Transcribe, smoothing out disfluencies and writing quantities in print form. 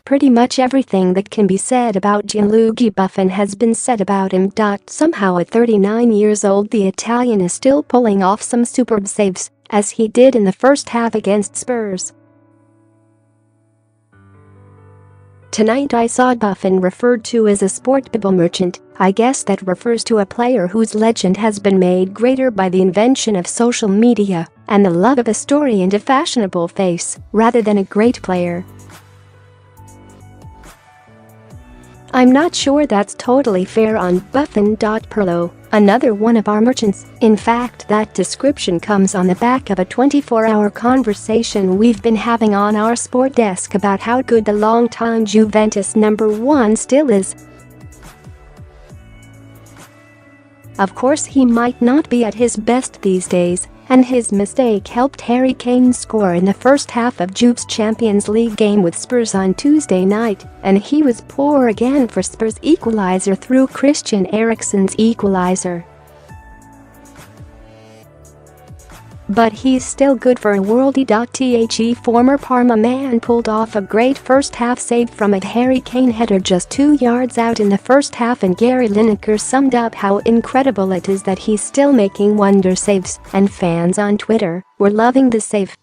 Pretty much everything that can be said about Gianluigi Buffon has been said about him. Somehow at 39 years old the Italian is still pulling off some superb saves, as he did in the first half against Spurs. Tonight I saw Buffon referred to as a sport bible merchant. I guess that refers to a player whose legend has been made greater by the invention of social media and the love of a story and a fashionable face, rather than a great player. I'm not sure that's totally fair on Buffon. Pirlo, another one of our merchants. In fact, that description comes on the back of a 24-hour conversation we've been having on our sport desk about how good the longtime Juventus #1 still is. Of course, he might not be at his best these days, and his mistake helped Harry Kane score in the first half of Juve's Champions League game with Spurs on Tuesday night, and he was poor again for Spurs' equalizer through Christian Eriksen's equalizer. But he's still good for a worldie. The former Parma man pulled off a great first-half save from a Harry Kane header just 2 yards out in the first half, and Gary Lineker summed up how incredible it is that he's still making wonder saves, and fans on Twitter were loving the save.